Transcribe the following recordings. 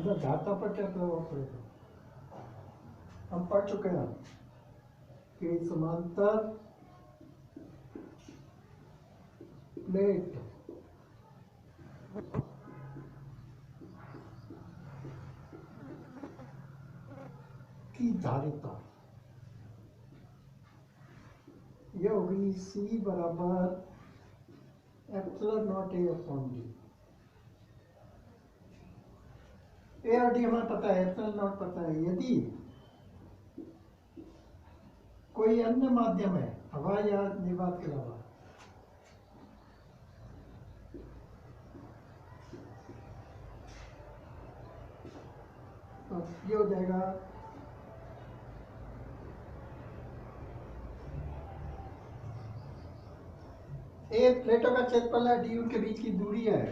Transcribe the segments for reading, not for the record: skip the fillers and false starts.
अंदर धाता पर क्या प्रभाव पड़ेगा? हम पढ़ चुके हैं कि समांतर प्लेट की धारिता यह होगी C बराबर epsilon not a upon d. A और डी हमें पता है, एप्सिलॉन नॉट पता है। यदि कोई अन्य माध्यम है हवा या निर्वात के अलावा, तो ये हो जाएगा ए प्लेटों का क्षेत्रफल है, डी उनके बीच की दूरी है,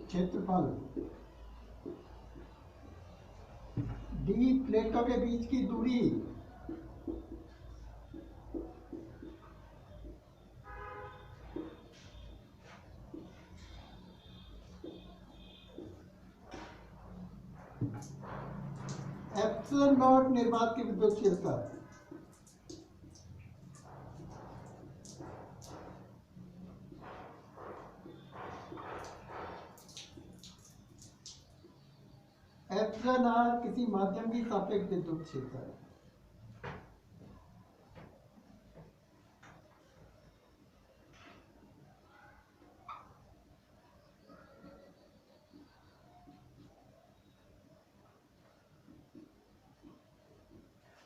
क्षेत्रफल डी प्लेटों के बीच की दूरी एप्सिलॉन नॉट निर्वात की विद्युतशीलता। एप्सिलॉन आर किसी माध्यम की सापेक्ष विद्युतशीलता है।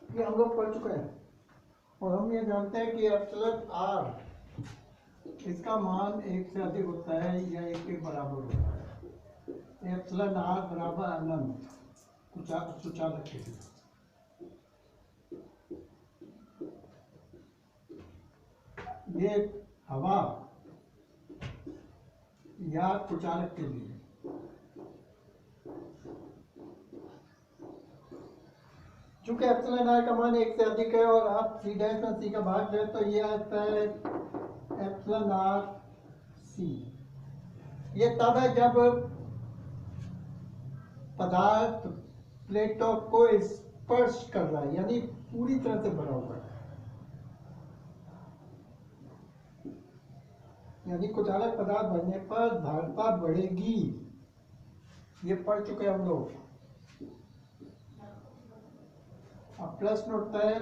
ये हम लोग पढ़ चुके हैं और हम ये जानते हैं कि एप्सिलॉन आर इसका मान एक से अधिक होता है या एक के बराबर होता है। एप्सिलॉन आर बराबर अनंत सुचालक के लिए। ये हवा या कुचालक के लिए। चूंकि एप्सिलॉन आर का मान एक से अधिक है और आप सी डैश में सी का भाग दें तो ये आता है एप्सिलॉन आर सी। ये तब है जब पदार्थ प्लेटों को स्पर्श कर रहा है, यानी पूरी तरह से भरा हुआ है, यानी कुचालक पदार्थ भरने पर धारिता बढ़ेगी। ये पढ़ चुके हम लोग। अब प्रश्न उठता है,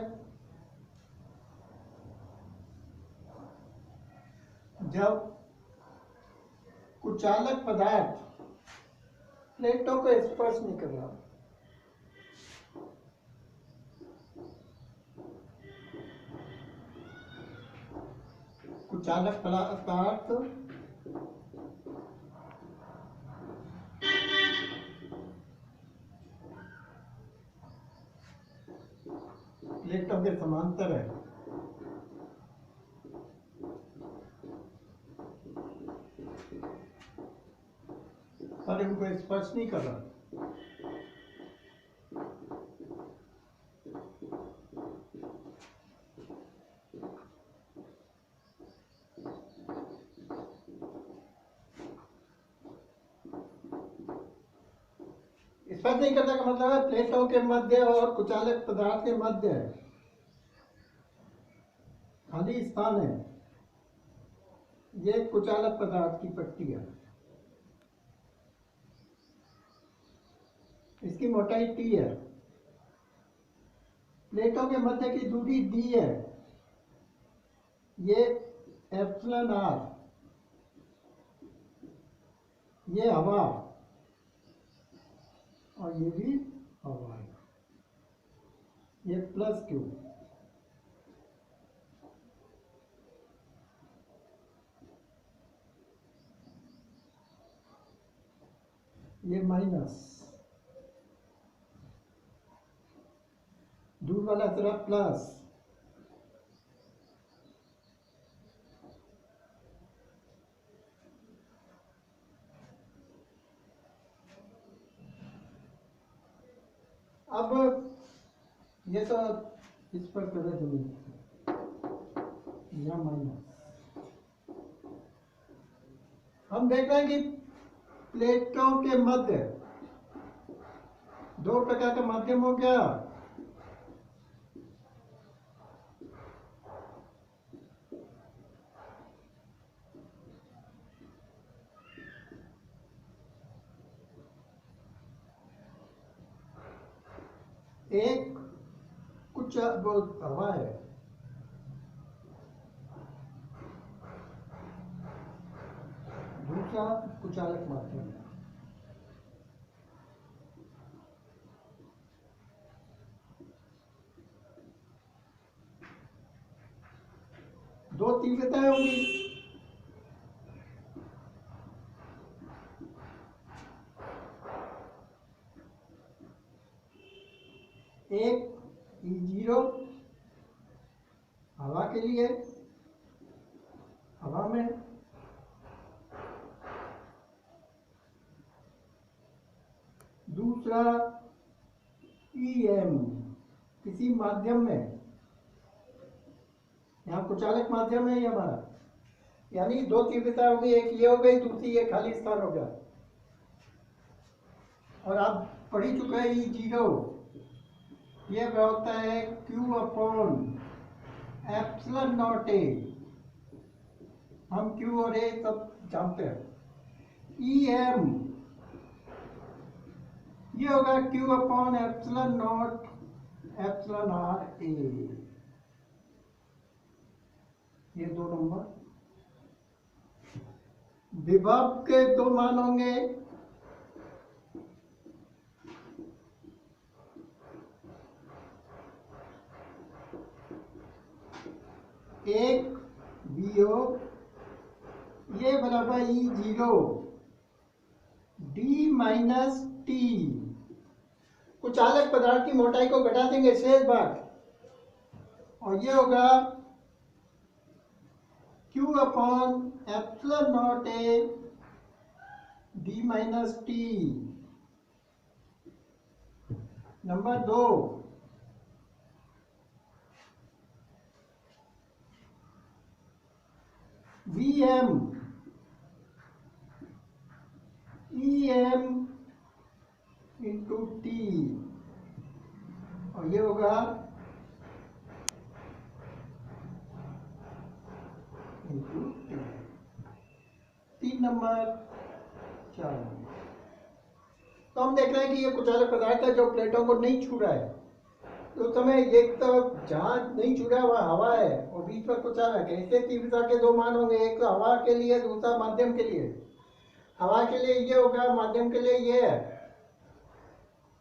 जब कुचालक पदार्थ प्लेटों को स्पर्श नहीं कर रहा, कुचालक पदार्थ प्लेटों के समांतर है, पर इनको स्पर्श नहीं कर रहा, स्पर्श नहीं करने का मतलब है प्लेटों के मध्य और कुचालक पदार्थ के मध्य खाली स्थान है। ये कुचालक पदार्थ की पट्टी है, इसकी मोटाई टी है, प्लेटों के मध्य की दूरी डी है, ये एप्सिलॉन आर, ये हवा और ये भी हवा है, ये प्लस क्यू। ये माइनस, दूर वाला तरफ प्लस, अब ये तो इस पर कदर जमीन, या माइनस। हम देख रहे हैं कि प्लेटों के मध्य दो प्रकार का माध्यम हो गया। एक कुछ वो हवा है, दूसरा कुचालक माध्यम है। दो तीव्रताएं होंगी, एक E0 हवा के लिए, हवा में, दूसरा EM किसी माध्यम में, यहाँ कुचालक माध्यम है ये हमारा, यानी दो तीव्रता होगी, एक ये हो गई, दूसरी ये खाली स्थान हो गया। और आप पढ़ ही चुके हैं E0 ये होता है Q अपॉन एप्सिलॉन नॉट ए, हम Q और A सब जानते हैं। EM ये होगा Q upon epsilon not epsilon R A, ये दो नंबर। विभव के दो मान होंगे, एक VO ये बराबर E0 D माइनस टी, कुचालक पदार्थ की मोटाई को घटा देंगे शेष भाग, और ये होगा Q upon epsilon not A D minus T. Number दो, VM EM इंटू टी, और ये होगा इंटू टी। 3 number 4 number. तो हम देख रहे हैं कि ये कुचालक पदार्थ है जो प्लेटों को नहीं छू रहा है। तो समय एक तो जहां नहीं छू रहा है वहां हवा है और बीच में कुचालक है, इससे तीव्रता के दो मान होंगे, एक तो हवा के लिए, दूसरा माध्यम के लिए। हवा के लिए ये होगा, माध्यम के लिए ये है।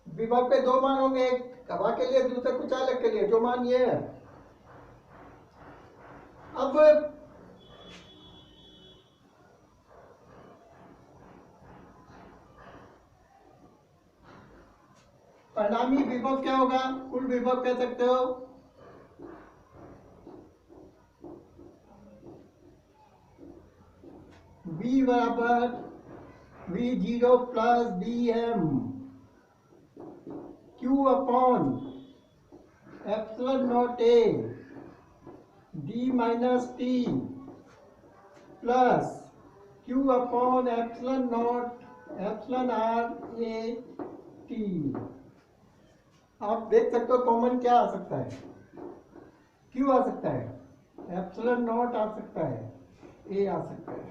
विभव के दो मान होंगे, एक हवा के लिए, दूसरा कुचालक के लिए, जो मान ये है। अब परिणामी विभव क्या होगा, कुल विभव कह सकते हो, V बराबर V0 plus BM Q upon epsilon not A D minus T plus Q upon epsilon not epsilon R A T। आप देख सकते हो कॉमन क्या आ सकता है, Q आ सकता है, एप्सिलॉन नॉट आ सकता है, A आ सकता है।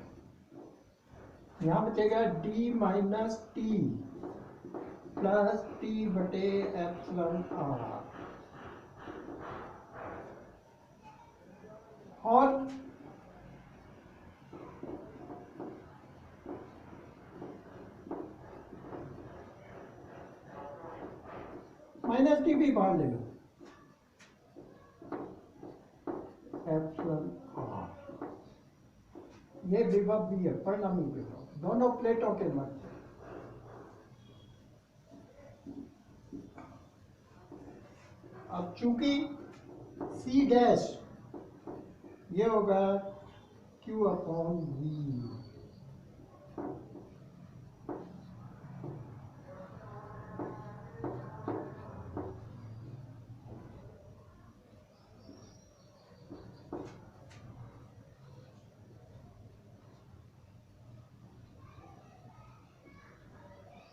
यहाँ बचेगा D minus T plus T बटे एप्सिलॉन R। और माइनस टी भी बाहर ले लो, एप्सिलॉन R। ये विभव भी है, परिणामी विभव दोनों प्लेटों के मध्य। अब चूंकि C डैश ये होगा Q अपॉन V,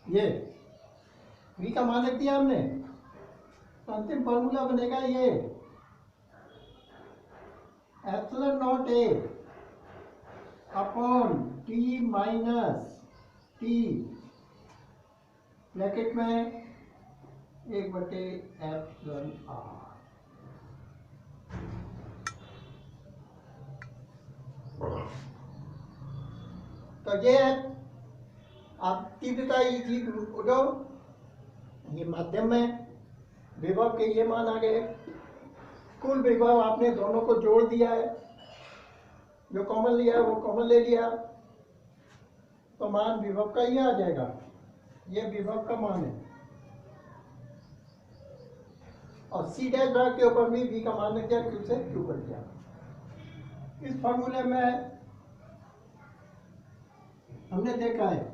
ये v का मान रख दिया हमने, तो अंतिम फॉर्मूला बनेगा ये epsilon not a upon T minus T bracket में 1/एप्सिलॉन आर। तो ये आप तीव्रता जी उठो, ये माध्यम में विभव के ये मान आ गए। कुल विभव आपने दोनों को जोड़ दिया है, जो कॉमन लिया है वो कॉमन ले लिया, तो मान विभव का ये आ जाएगा, ये विभव का मान है। और सी डैश भाग के ऊपर भी v का मान रख दिया, क्यू से क्यू कर दिया। इस फॉर्मूले में हमने देखा है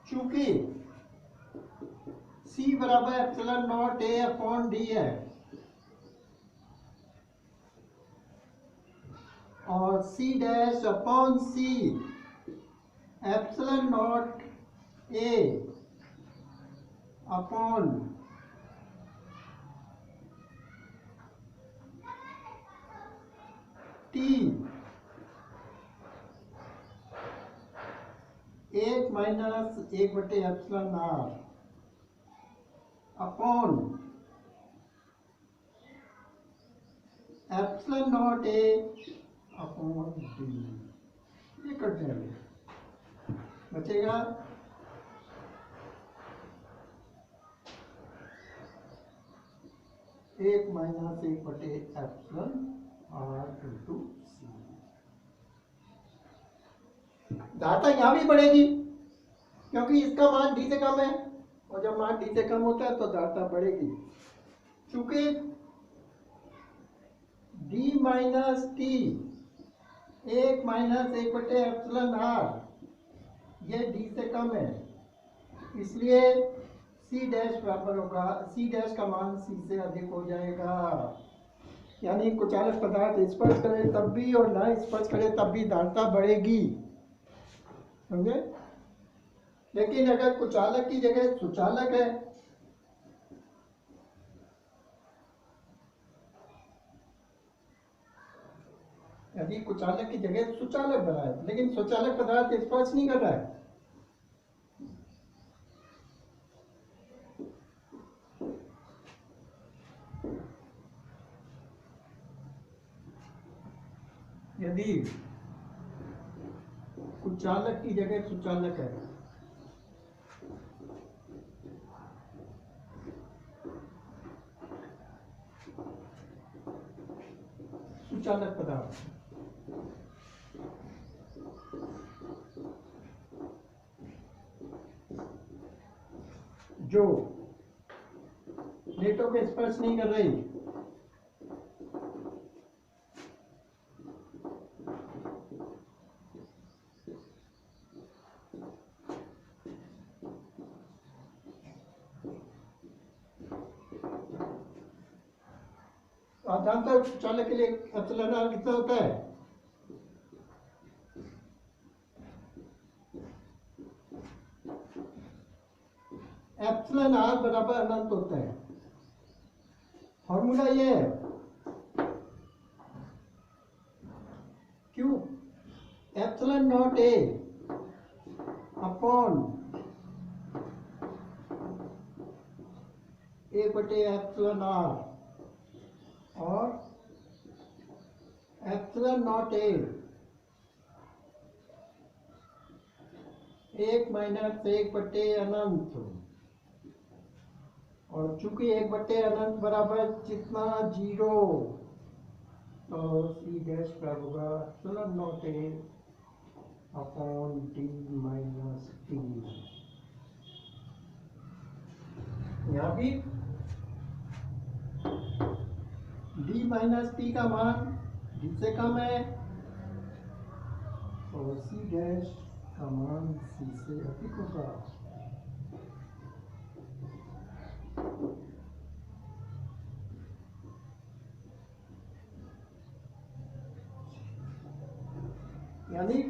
चूंकि c बराबर epsilon not a upon d है और c dash upon c epsilon not a upon t 1 minus epsilon r upon epsilon not a upon d, ये कट जाएगा, बचेगा 1 minus epsilon r into c. धारता यहाँ भी बढ़ेगी क्योंकि इसका मान डी से कम है, और जब मान डी से कम होता है तो धारता बढ़ेगी। चूंकि d minus t 1 minus epsilon r ये डी से कम है, इसलिए सी डैश बराबर होगा, सी डैश का मान सी से अधिक हो जाएगा। यानी कुचालक पदार्थ स्पर्श करे तब भी और ना स्पर्श करे तब भी धारता बढ़ेगी, समझे। लेकिन अगर कुचालक की जगह सुचालक है, यदि कुचालक की जगह सुचालक बना है लेकिन सुचालक पदार्थ स्पर्श नहीं कर रहा है, यदि कुचालक की जगह सुचालक है सुचालक पदार्थ जो प्लेटों के स्पर्श नहीं कर रही, आप जानते हो सुचालक के लिए एप्सिलॉन आर कितना होता है? एप्सिलॉन आर बराबर अनंत होता है। फॉर्मूला ये है q epsilon not a upon epsilon r और एप्सिलॉन नॉट ए 1 माइनस 1/अनंत, और चूंकि 1/अनंत बराबर जितना 0, तो सी डैश क्या होगा epsilon not a upon D minus T. यहाँ भी डी माइनस टी का मान डी से कम है और सी डैश का मान सी से अधिक होगा। यानी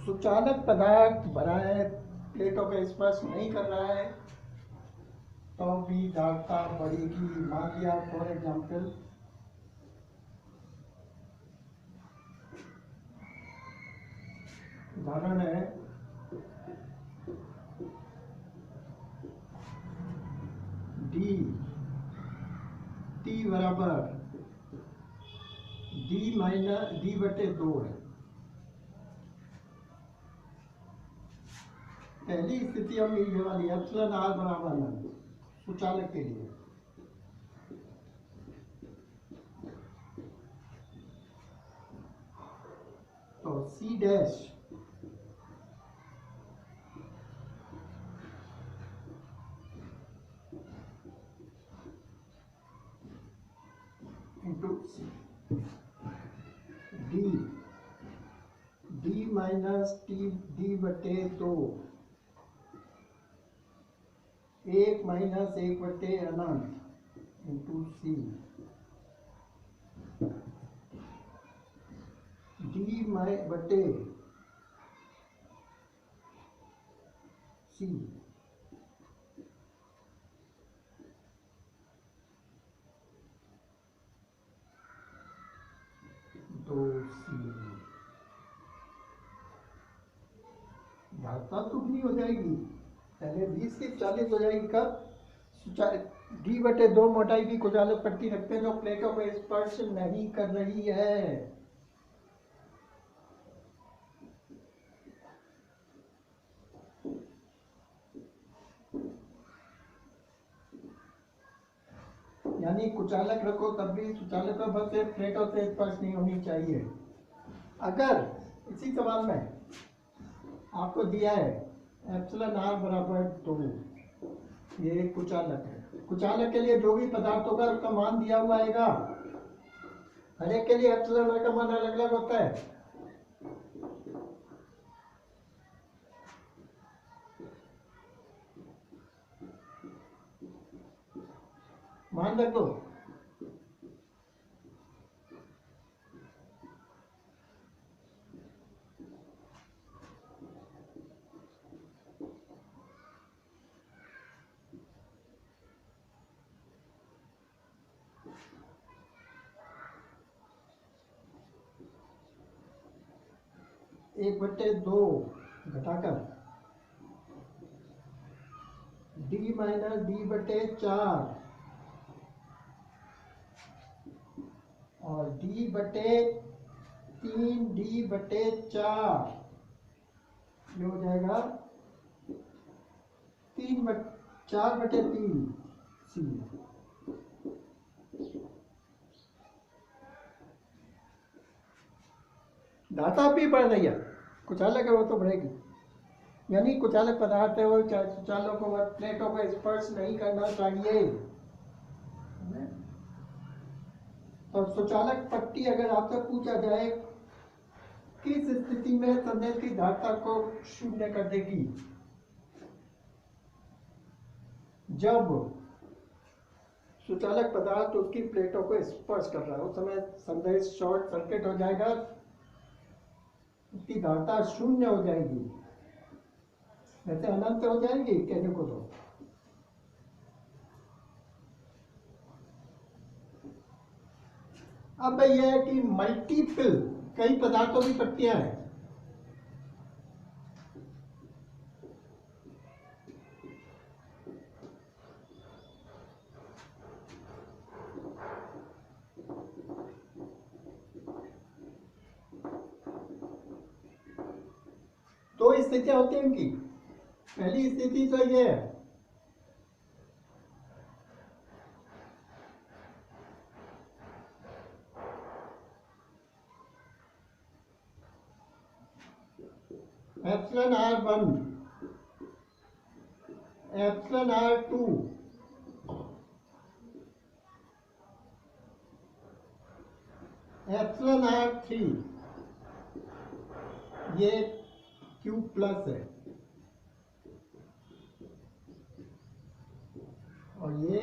सुचालक पदार्थ भरा है, प्लेटों का स्पर्श नहीं कर रहा है, तो भी धारता बढ़ेगी। मान लिया फॉर एग्जाम्पल उदाहरण है डी टी बराबर डी माइनस डी बटे 2 है। पहली स्थिति हम ये वाली एप्सिलॉन आर बराबर न सुचालक के लिए, तो C dash into C D D minus T D बटे 2 1 माइनस 1 बटे अनंत इंटू सी डी बटे सी दो सी धारता दुगनी हो जाएगी, पहले 20 की 40 हो जाएगी। कब डी बटे 2 मोटाई की कुचालक पट्टी रखते हैं जो प्लेटों को स्पर्श नहीं कर रही है। यानी कुचालक रखो तब भी सुचालकों पर से प्लेटों से स्पर्श नहीं होनी चाहिए। अगर इसी सवाल में आपको दिया है एप्सिलॉन आर बराबर 2, ये कुचालक है, कुचालक के लिए जो भी पदार्थ होगा उसका मान दिया हुआ आएगा। हर एक के लिए एप्सिलॉन आर का मान अलग अलग होता है। मान रख दो। एक बटे 2 घटाकर डी माइनस डी बटे 4 और डी बटे 3 डी बटे 4 ये हो जाएगा 4 बटे 3 सी। धाता भी बढ़ रही है, कुचालक है वो तो बढ़ेगी। यानी कुचालक पदार्थ है वो सुचालकों को प्लेटों को स्पर्श नहीं करना चाहिए। तो सुचालक पट्टी अगर आपसे पूछा जाए किस स्थिति में संदेश की धारता को शून्य कर देगी, जब सुचालक पदार्थ उसकी प्लेटों को स्पर्श कर रहा है, उस समय संदेश शॉर्ट सर्किट हो जाएगा, उसकी धारता शून्य हो जाएगी। वैसे अनंत हो जाएगी कहने को तो। अब यह है कि मल्टीपल कई पदार्थों की पट्टियां हैं। दो स्थितियां होती हैं इनकी। पहली स्थिति तो ये है epsilon R1 epsilon R2 epsilon R3 ये Q प्लस है और ये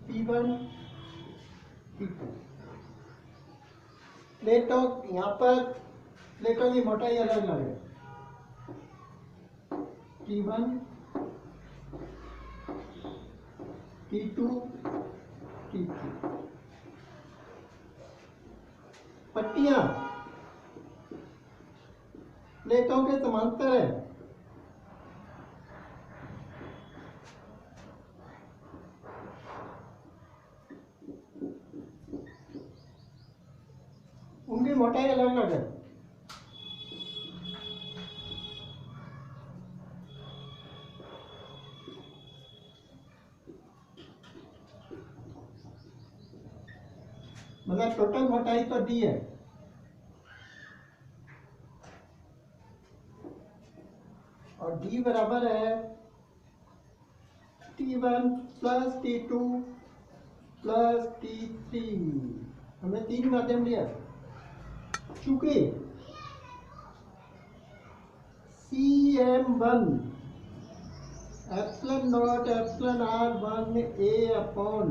P1 T2। प्लेटों यहाँ पर प्लेटों की मोटाई अलग अलग है, T1, T2, T3। पट्टियां प्लेटों के समांतर है, उनकी मोटाई अलग अलग है। मतलब टोटल मोटाई तो डी है, और डी बराबर है T1 plus T2 plus T3। हमने तीन माध्यम लिया, चूंकि CM1 epsilon not epsilon R1 A upon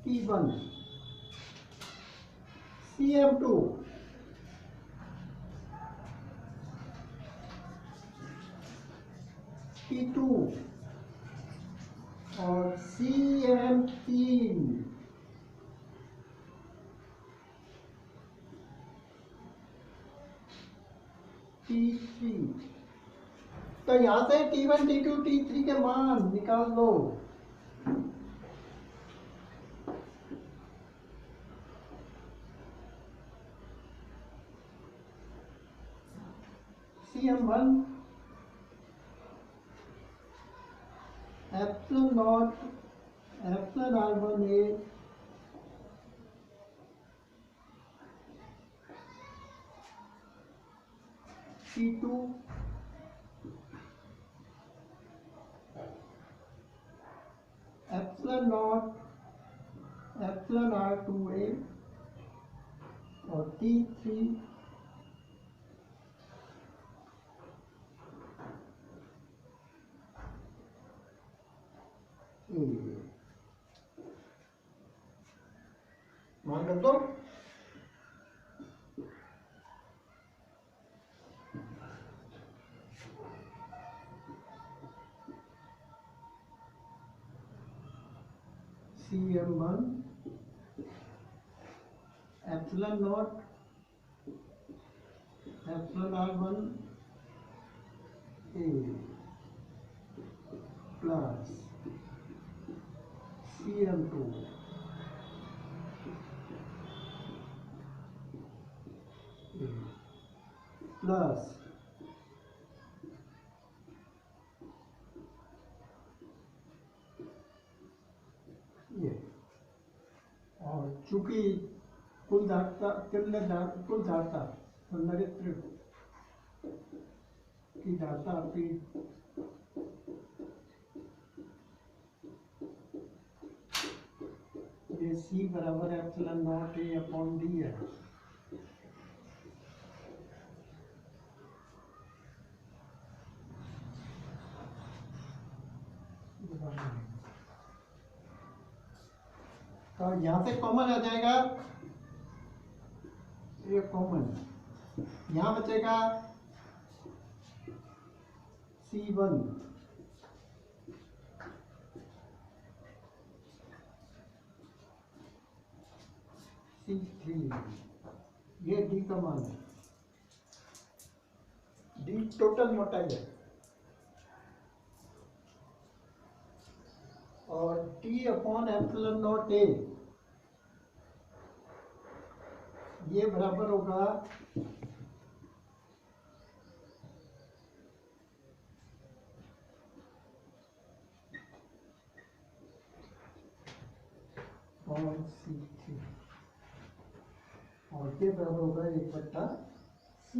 T1, CM2 T2 और CM3 T3। तो यहां से T1 T2 T3 के मान निकाल लो। CM1 epsilon not epsilon R1 A T2 epsilon not epsilon R2 A और T3 A। मान रख दो। CM1 epsilon not epsilon R1 A plus CM2 A plus ये, और चूंकि कुल धारता कुल धारता संधारित्र की धारता आपकी ये C बराबर epsilon not A upon D है। तो यहाँ से कॉमन आ जाएगा, ये कॉमन, यहाँ बचेगा C1 C3, ये D का मान है, D टोटल मोटाई है, और T upon epsilon not A ये बराबर होगा और C3, और ये बराबर होगा 1/C।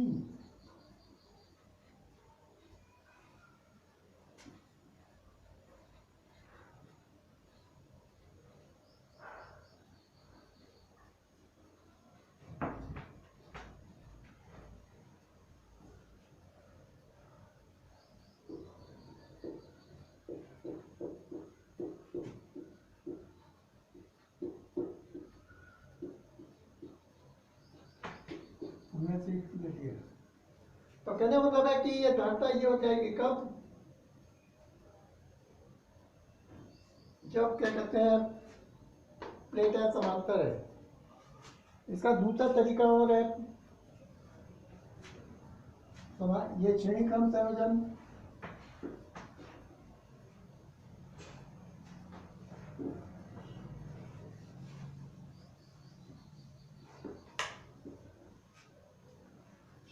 सीट देती है। तो कहने का मतलब है कि ये धारणा ये हो जाएगी कब, जब क्या कहते हैं प्लेट है समांतर है। इसका दूसरा तरीका और है, ये श्रेणी क्रम संयोजन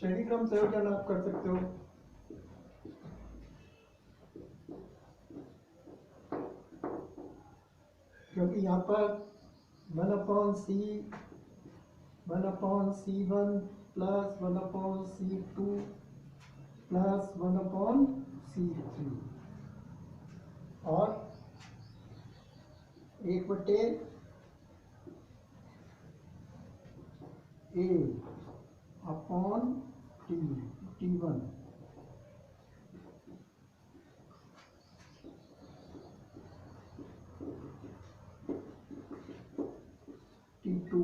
श्रेणी क्रम संयोजन आप कर सकते हो। क्योंकि यहाँ पर 1/c plus 1/c2 plus 1/c3 और 1/a/t1 t2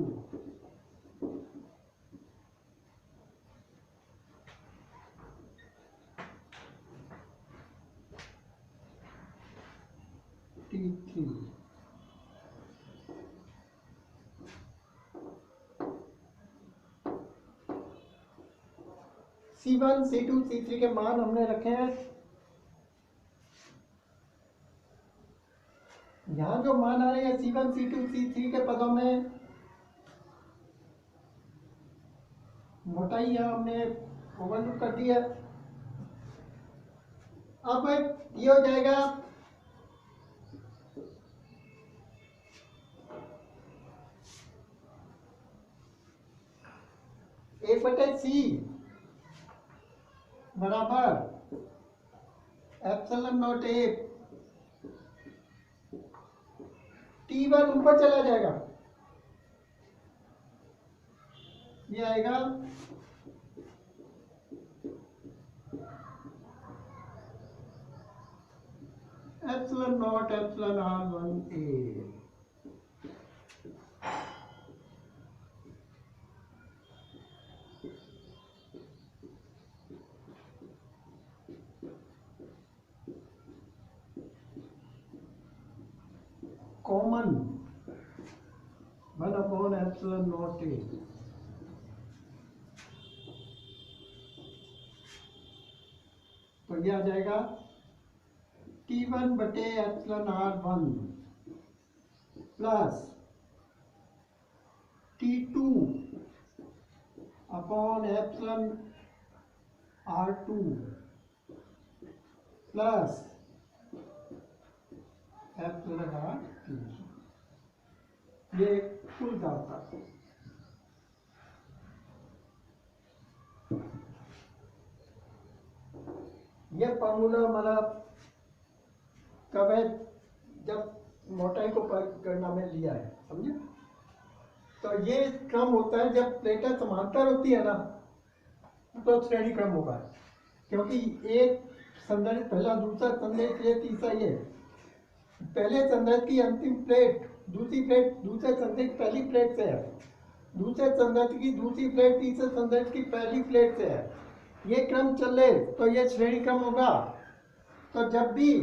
t3 C1 C2 C3 के मान हमने रखे हैं। यहां जो मान आ रहे हैं C1 C2 C3 के पदों में मोटाई यहां हमने ओवरलुक कर दी है। अब ये हो जाएगा A/C बराबर ε0A T1 ऊपर चला जाएगा, ये आएगा ε0 ε1A। कॉमन 1/ε0A तो ये आ जाएगा T1/ε1 प्लस T2/ε2 प्लस ε3। ये कुल दाता ये फॉर्मूला हमारा कब है, जब मोटाई को गणना में लिया है, समझे। तो ये क्रम होता है जब प्लेटें समांतर होती है ना, तो श्रेणी क्रम होगा। क्योंकि एक संधारित्र पहला, दूसरा संधारित्र, ये तीसरा, ये पहले संधारित्र की अंतिम प्लेट दूसरी प्लेट दूसरे संधारित्र की पहली प्लेट से है, दूसरे संधारित्र की दूसरी प्लेट तीसरे संधारित्र की पहली प्लेट से है। ये क्रम चले तो ये श्रेणी क्रम होगा। तो जब भी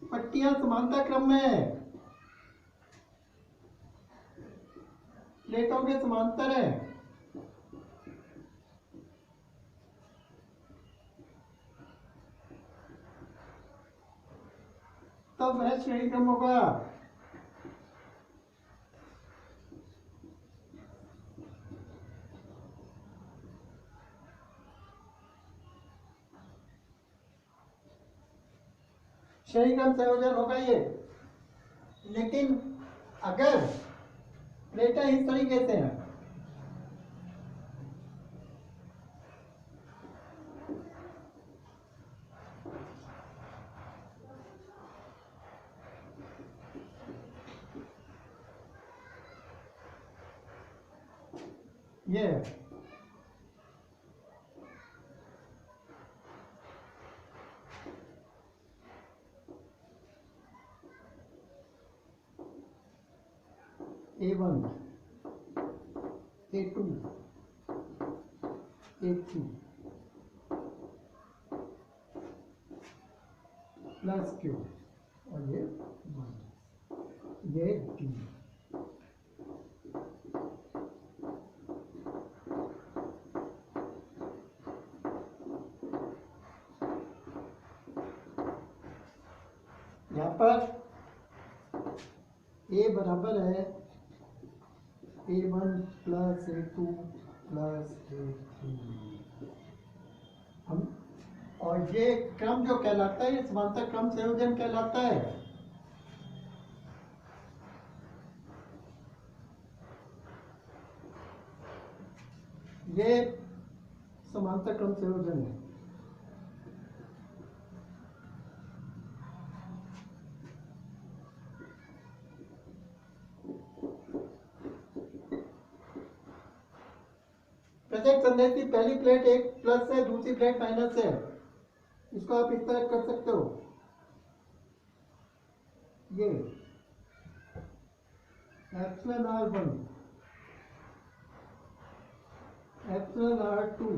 पट्टियां समांतर क्रम में है, प्लेटों के समांतर है, तब वह श्रेणी क्रम होगा। श्रेणी क्रम संयोजन होगा ये। लेकिन अगर प्लेटें इस तरीके से हैं, ये A1 A2 A3 plus Q और ये D। यहाँ पर A बराबर है A1 plus A2 plus A3। हम और ये क्रम जो कहलाता है, ये समांतर क्रम संयोजन कहलाता है। ये समांतर क्रम संयोजन है। प्रत्येक संदेश की पहली प्लेट एक प्लस है, दूसरी प्लेट माइनस है। इसको आप इस तरह कर सकते हो, ये epsilon R1 epsilon R2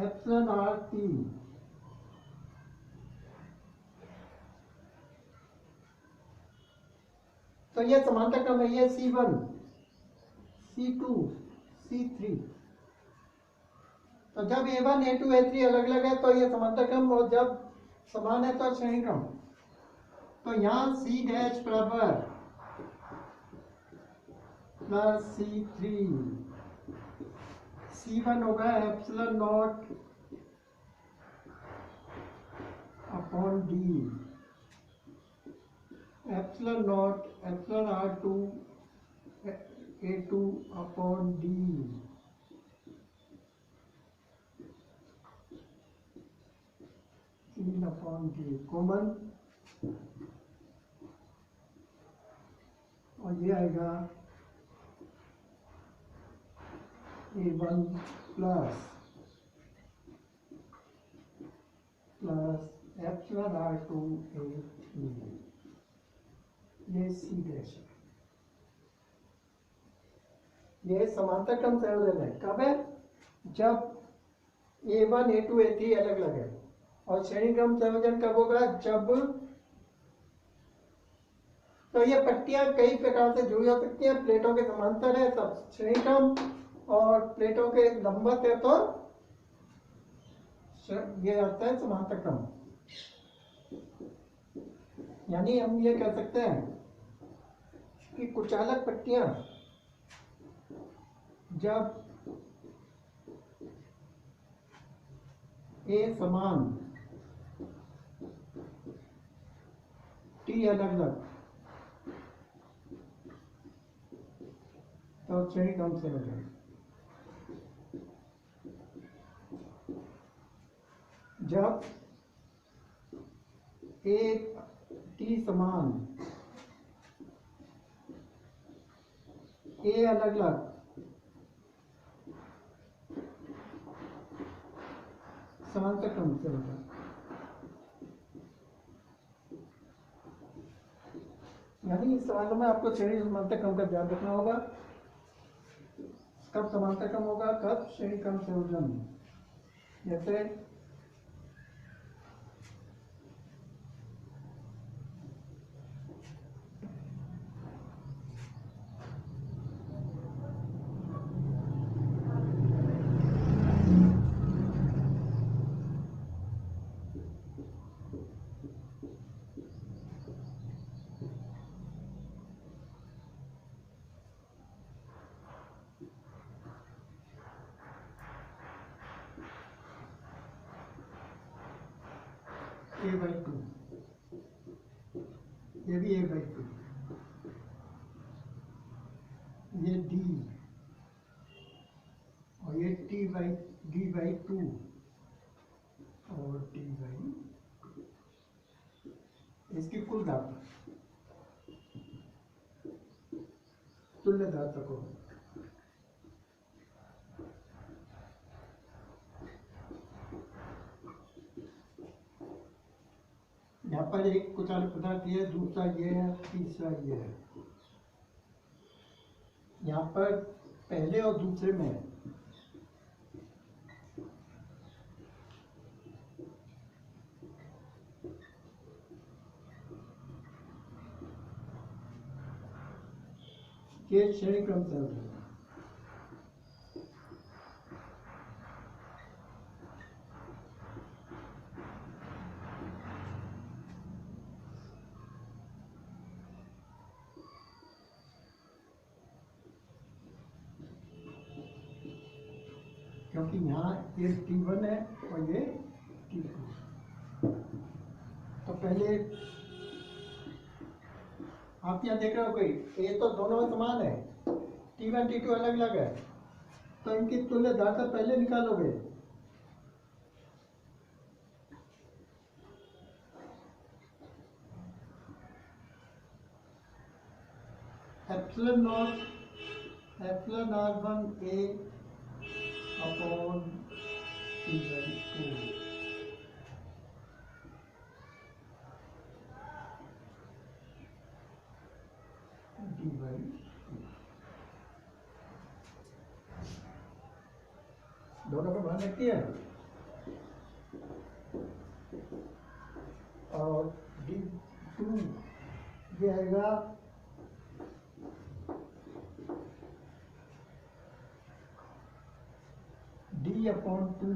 epsilon R3 तो ये समांतर क्रम है। ये C1 C2 C3। तो जब A1 A2 A3 अलग अलग है तो ये समांतर क्रम, और जब समान है तो श्रेणी क्रम। तो यहाँ C डैश बराबर प्लस C3 C1 होगा epsilon not upon D epsilon not epsilon R2 A2 upon D C upon D common, और ये आएगा A1 plus epsilon R2 A3। ये C डैश है। ये समांतर क्रम संयोजन है। कब है? जब A1 A2 A3 अलग अलग है। और श्रेणी क्रम संयोजन कब होगा? जब तो ये पट्टियां कई प्रकार से जुड़ी हो सकती हैं। प्लेटों के समांतर है तब श्रेणी क्रम, और प्लेटों के लंबवत है तो ये आता है समांतर क्रम। यानी हम ये कह सकते हैं कि कुचालक पट्टियां जब A समान T अलग अलग तो श्रेणी क्रम से हो जाए। जब एक T समान A अलग अलग समांतर क्रम से होगा। यानी इस सवालों में आपको श्रेणी समांतर क्रम का ध्यान रखना होगा। कब समांतर क्रम होगा, कब श्रेणी क्रम संयोजन। जैसे A/2, ये भी A/2, ये D और ये D/2 और D/, इसकी कुल धातु तुल्य धातु को यहाँ पर एक कुचालक पदार्थ ये है, दूसरा ये है, तीसरा ये है। यहाँ पर पहले और दूसरे में है। ये श्रेणी क्रम से होगा। क्योंकि यहाँ ये T1 है और ये T2। तो पहले आप यहाँ देख रहे हो कोई ये तो दोनों समान है, T1 T2 अलग अलग है, तो इनकी तुल्य धारता पहले निकालोगे। Epsilon not epsilon R1 A upon T1 2 दोनों को मान रखती है। और D2 ये आएगा D upon 2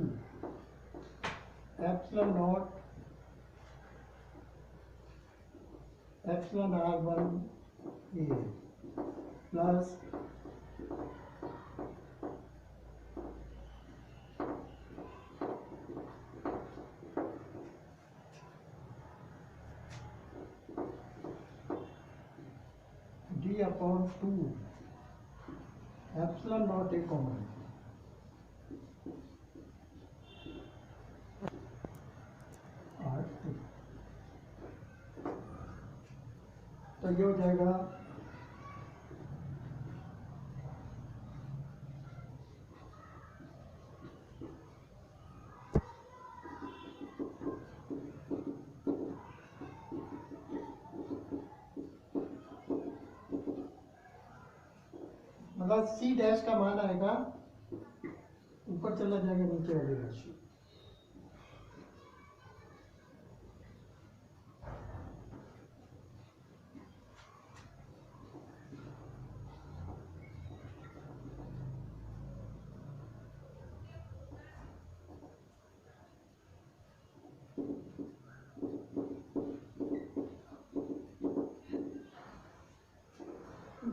epsilon not epsilon R1 A plus D upon 2 epsilon not A common. तो ये हो जाएगा मतलब C डैश का मान आएगा ऊपर चला जाएगा नीचे वाली राशि।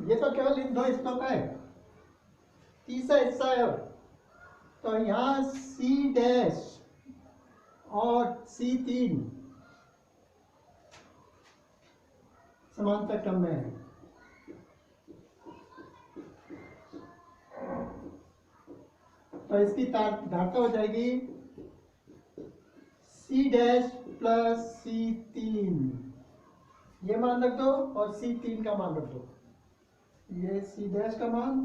ये तो केवल इन दो हिस्सों का है, तीसरा हिस्सा है। तो यहाँ C डैश और C3 समांतर क्रम में है। तो इसकी धारता हो जाएगी C डैश प्लस C3, ये मान रख दो और C3 का मान रख दो। ये C डैश का मान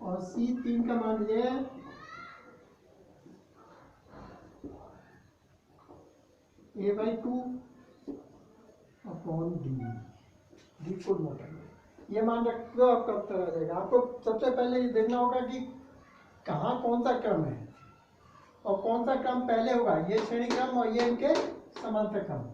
और C3 का मान ये है A/2 अपॉन D कुल मोटाई। ये मान रख दो, आपका उत्तर आ जाएगा। आपको सबसे पहले ये देखना होगा कि कहाँ कौन सा क्रम है और कौन सा क्रम पहले होगा, ये श्रेणी क्रम और ये इनके समांतर क्रम।